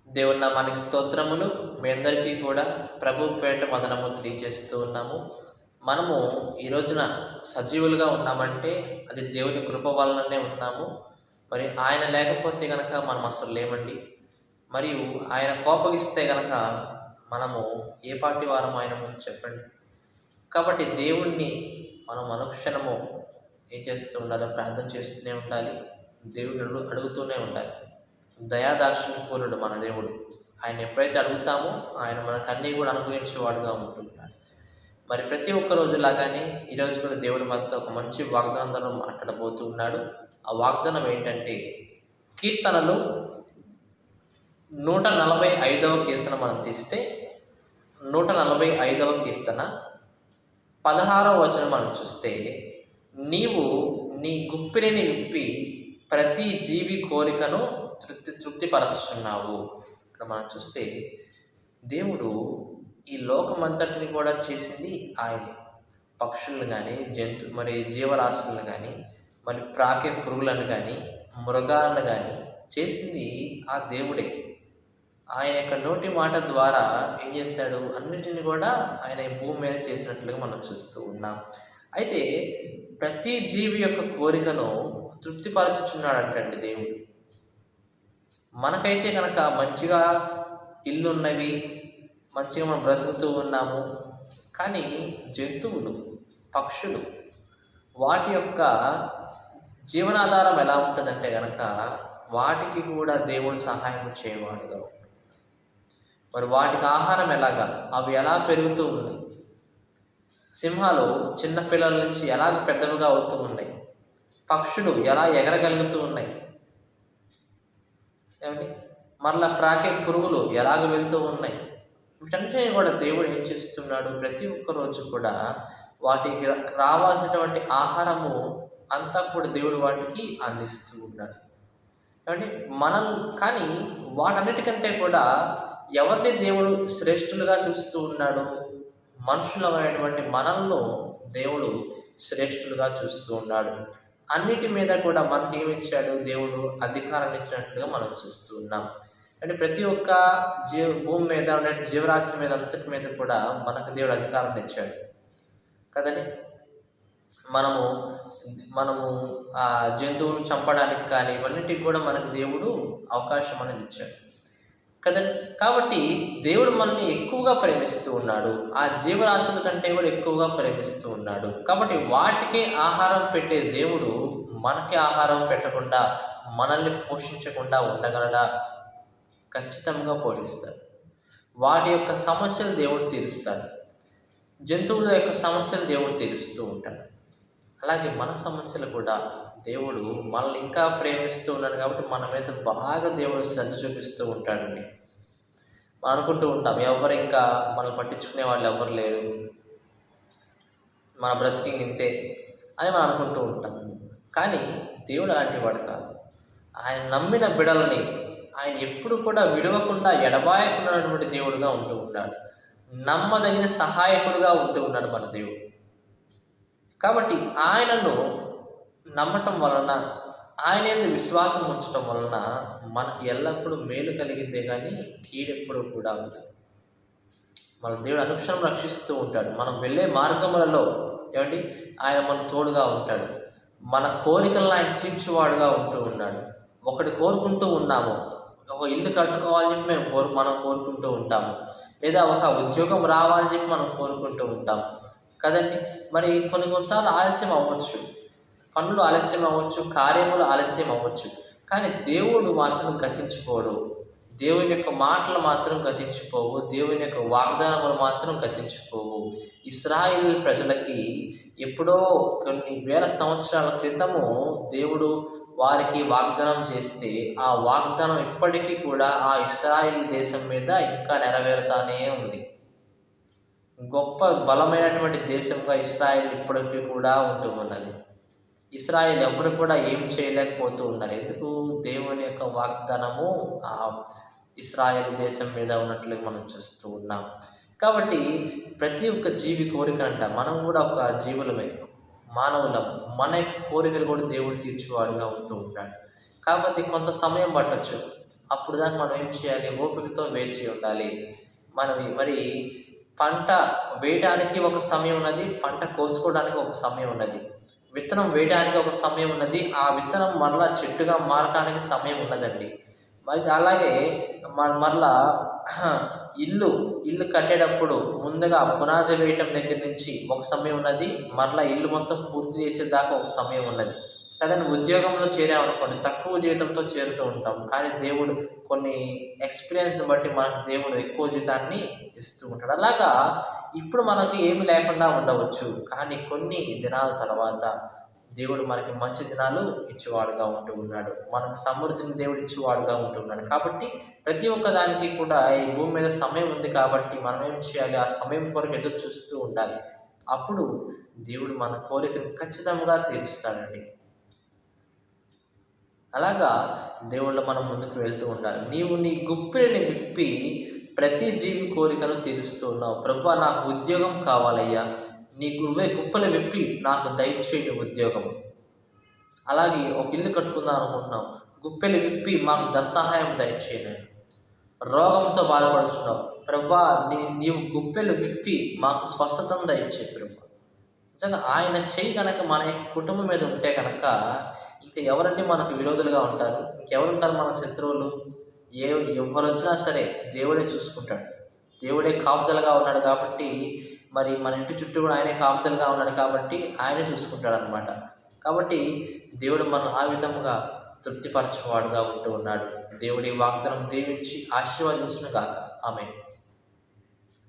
దేవుని నామానికి స్తోత్రములు. మీ అందరికీ కూడా ప్రభు పేరిట వందనములు తెలియజేస్తూ ఉన్నాము. మనము ఈ రోజున సజీవులుగా ఉన్నామంటే అది దేవుని కృప వలననే ఉన్నాము. మరి ఆయన లేకపోతే గనక మనం అసలు లేమండి. మరియు ఆయన కోపగిస్తే గనక మనము ఏ పాటి వారము ఆయన ముందు చెప్పండి. కాబట్టి దేవుణ్ణి మనం అనుక్షణము ఏం చేస్తూ ఉండాలో ప్రార్థన చేస్తూనే ఉండాలి. దేవుడిని అడుగుతూనే ఉండాలి. దయాదాక్షిణ్యపూర్ణుడు మన దేవుడు. ఆయన ఎప్పుడైతే అడుగుతామో ఆయన మనకు అన్నీ కూడా అనుగ్రహించేవాడుగా ఉంటున్నాడు. మరి ప్రతి ఒక్క రోజు లాగానే ఈరోజు కూడా దేవుడు మనతో ఒక మంచి వాగ్దానంతో మాట్లాడబోతూ ఉన్నాడు. ఆ వాగ్దానం ఏంటంటే కీర్తనలు 145వ కీర్తన మనం తీస్తే 145వ కీర్తన 16వ వచనం మనం చూస్తే, నీవు నీ గుప్పిలిని విప్పి ప్రతి జీవి కోరికను తృప్తిపరచుచున్నావు. ఇక్కడ మనం చూస్తే దేవుడు ఈ లోకమంతటిని కూడా చేసింది ఆయనే. పక్షులను కానీ మరి జీవరాశులను కానీ మరి ప్రాకే పురుగులను కానీ మృగాలను కానీ చేసింది ఆ దేవుడే. ఆయన యొక్క నోటి మాట ద్వారా ఏం చేశాడు, అన్నిటిని కూడా ఆయన భూమి మీద చేసినట్లుగా మనం చూస్తూ ఉన్నాం. అయితే ప్రతి జీవి యొక్క కోరికను తృప్తిపరచుచున్నాడంటండి దేవుడు. మనకైతే కనుక మంచిగా ఇల్లున్నవి, మంచిగా మనం బ్రతుకుతూ ఉన్నాము. కానీ జంతువులు, పక్షులు, వాటి యొక్క జీవనాధారం ఎలా ఉంటుందంటే కనుక వాటికి కూడా దేవుడు సహాయం చేయవాడుగా. మరి వాటికి ఆహారం ఎలాగా, అవి ఎలా పెరుగుతూ ఉన్నాయి, సింహాలు చిన్న పిల్లల నుంచి ఎలా పెద్దవిగా అవుతూ ఉన్నాయి, పక్షులు ఎలా ఎగరగలుగుతూ ఉన్నాయి ఏమండి, మరలా ప్రాకే పురుగులు ఎలాగ వెళ్తూ ఉన్నాయి. వీటన్నిటిని కూడా దేవుడు ఏం చేస్తున్నాడు, ప్రతి ఒక్క రోజు కూడా వాటికి రావాల్సినటువంటి ఆహారము అంతా కూడా దేవుడు వాటికి అందిస్తూ ఉన్నాడు. ఏమండి, మనం కానీ వాటన్నిటికంటే కూడా ఎవరిని దేవుడు శ్రేష్ఠులుగా చూస్తూ ఉన్నాడు, మనుషులమైనటువంటి మనల్ని దేవుడు శ్రేష్ఠులుగా చూస్తూ ఉన్నాడు. అన్నిటి మీద కూడా మనకి ఏమిచ్చాడు, దేవుడు అధికారాన్ని ఇచ్చినట్లుగా మనం చూస్తూ ఉన్నాం. అంటే ప్రతి ఒక్క భూమి మీద ఉండే జీవరాశి మీద అంతటి మీద కూడా మనకు దేవుడు అధికారాన్ని ఇచ్చాడు కదండి. మనము ఆ జంతువులను చంపడానికి కానీ ఇవన్నిటికి కూడా మనకు దేవుడు అవకాశం అనేది ఇచ్చాడు కదండి. కాబట్టి దేవుడు మనల్ని ఎక్కువగా ప్రేమిస్తూ ఉన్నాడు, ఆ జీవరాశుల కంటే కూడా ఎక్కువగా ప్రేమిస్తూ ఉన్నాడు. కాబట్టి వాటికే ఆహారం పెట్టే దేవుడు మనకి ఆహారం పెట్టకుండా, మనల్ని పోషించకుండా ఉండగలడా? ఖచ్చితంగా పోషిస్తాడు. వాటి యొక్క సమస్యలు దేవుడు తీరుస్తాడు. జంతువుల యొక్క సమస్యలు దేవుడు తీరుస్తూ ఉంటాడు. అలాగే మన సమస్యలు కూడా దేవుడు మనల్ని ఇంకా ప్రేమిస్తూ ఉన్నాడు కాబట్టి మన మీద బాగా దేవుడు శ్రద్ధ చూపిస్తూ ఉంటాడండి. మనం అనుకుంటూ ఉంటాం, ఎవరు ఇంకా మనం పట్టించుకునే వాళ్ళు ఎవరు లేరు, మన బ్రతికింగ్ ఇంతే అని మనం అనుకుంటూ ఉంటాం. కానీ దేవుడు అలాంటి వాడు కాదు. ఆయన నమ్మిన బిడలని ఆయన ఎప్పుడు కూడా విడవకుండా ఎడబాయకున్నటువంటి దేవుడుగా ఉంటూ ఉన్నాడు. నమ్మదగిన సహాయకుడుగా ఉంటూ ఉన్నాడు మన దేవుడు. కాబట్టి ఆయనను నమ్మటం వలన, ఆయన యందు విశ్వాసం ఉంచడం వలన మనకు ఎల్లప్పుడూ మేలు కలిగిందే కానీ కీడెప్పుడు కూడా ఉంటుంది. మన దేవుడు అనుక్షణం రక్షిస్తూ ఉంటాడు. మనం వెళ్ళే మార్గములలో ఏమండి ఆయన మన తోడుగా ఉంటాడు. మన కోరికలను ఆయన తీర్చువాడుగా ఉంటూ ఉన్నాడు. ఒకటి కోరుకుంటూ ఉన్నాము, ఒక ఇల్లు కట్టుకోవాలని చెప్పి మనం కోరుకుంటూ ఉంటాము, లేదా ఒక ఉద్యోగం రావాలని చెప్పి మనం కోరుకుంటూ ఉంటాము కదండి. మరి కొన్నిసార్లు ఆలస్యం అవ్వచ్చు, పనులు ఆలస్యం అవ్వచ్చు, కార్యములు ఆలస్యం అవ్వచ్చు. కానీ దేవుడు మాత్రం గతించిపోడు. దేవుని యొక్క మాటలు మాత్రం గతించిపోవు. దేవుని యొక్క వాగ్దానములు మాత్రం గతించిపోవు. ఇశ్రాయేలు ప్రజలకి ఎప్పుడో కొన్ని వేల సంవత్సరాల క్రితము దేవుడు వారికి వాగ్దానం చేస్తే ఆ వాగ్దానం ఇప్పటికీ కూడా ఆ ఇశ్రాయేలు దేశం మీద ఇంకా నెరవేరుతానే ఉంది. గొప్ప బలమైనటువంటి దేశంగా ఇశ్రాయేలు ఇప్పటికీ కూడా ఉంటూ ఉన్నది. ఇశ్రాయేలు ఎవరు కూడా ఏం చేయలేకపోతూ ఉన్నారు. ఎందుకు? దేవుని యొక్క వాగ్దానము ఆ ఇశ్రాయేలు దేశం మీద ఉన్నట్లుగా మనం చూస్తూ ఉన్నాం. కాబట్టి ప్రతి ఒక్క జీవి కోరిక అంట, మనం కూడా ఒక జీవులమే, మానవులం. మన యొక్క కోరికలు కూడా దేవుడు తీర్చేవాడుగా ఉంటూ ఉంటాడు. కాబట్టి కొంత సమయం పట్టొచ్చు, అప్పుడు దాకా మనం ఏం చేయాలి? ఓపికతో వేచి ఉండాలి. మరి పంట వేయడానికి ఒక సమయం ఉన్నది. పంట కోసుకోవడానికి ఒక సమయం ఉన్నది. విత్తనం వేయడానికి ఒక సమయం ఉన్నది. ఆ విత్తనం మరలా చెట్టుగా మారటానికి సమయం ఉన్నదండి. మరి అలాగే మరలా ఇల్లు కట్టేటప్పుడు ముందుగా పునాది వేయటం దగ్గర నుంచి ఒక సమయం ఉన్నది. మరలా ఇల్లు మొత్తం పూర్తి చేసేదాకా ఒక సమయం ఉన్నది. కదండీ! ఉద్యోగంలో చేరామనుకోండి, తక్కువ జీతంతో చేరుతూ ఉంటాం. కానీ దేవుడు కొన్ని ఎక్స్‌పీరియన్స్‌ని బట్టి మనకు దేవుడు ఎక్కువ జీతాన్ని ఇస్తూ ఉంటాడు. అలాగా ఇప్పుడు మనకి ఏమి లేకుండా ఉండవచ్చు. కానీ కొన్ని దినాల తర్వాత దేవుడు మనకి మంచి దినాలు ఇచ్చేవాడుగా ఉంటూ ఉన్నాడు. మనకు సమృద్ధిని దేవుడు ఇచ్చేవాడుగా ఉంటూ ఉన్నాడు. కాబట్టి ప్రతి ఒక్క దానికి కూడా ఈ భూమి మీద సమయం ఉంది కాబట్టి మనం ఏం చేయాలి? ఆ సమయం కొరకు ఎదురు చూస్తూ ఉండాలి. అప్పుడు దేవుడు మన కోరికను ఖచ్చితంగా తీరుస్తాడండి. అలాగా దేవుళ్ళో మనం ముందుకు వెళ్తూ ఉండాలి. నీవు నీ గుప్పిలిని విప్పి ప్రతి జీవి కోరికను తీరుస్తూ ఉన్నావు. ప్రభువా, నాకు ఉద్యోగం కావాలయ్యా. నువ్వే గుప్పలు విప్పి నాకు దయచేయి ఉద్యోగం. అలాగే ఒక ఇల్లు కట్టుకుందాం అనుకుంటున్నాం. గుప్పెలు విప్పి మాకు ధన సహాయం దయచేయి నాయన. రోగంతో బాధపడుతున్నావు. ప్రభువా, నీవు గుప్పెలు విప్పి మాకు స్వస్థతను దయచేయి ప్రభువా. నిజంగా ఆయన చెయ్యి కనుక మన కుటుంబం మీద ఉంటే కనుక ఇంక ఎవరండి మనకు విరోధులుగా ఉంటారు? ఇంకెవరుంటారు మన శత్రువులు? ఎవరొచ్చినా సరే దేవుడే చూసుకుంటాడు. దేవుడే కాపుదలగా ఉన్నాడు కాబట్టి మరి మన ఇంటి చుట్టూ కూడా ఆయనే కాపుదలగా ఉన్నాడు కాబట్టి ఆయనే చూసుకుంటాడనమాట. కాబట్టి దేవుడు మనల్ని ఆ విధముగా తృప్తిపరచువాడుగా ఉంటూ ఉన్నాడు. దేవుడి వాగ్దానం దీవించి ఆశీర్వదించును గాక. ఆమేన్.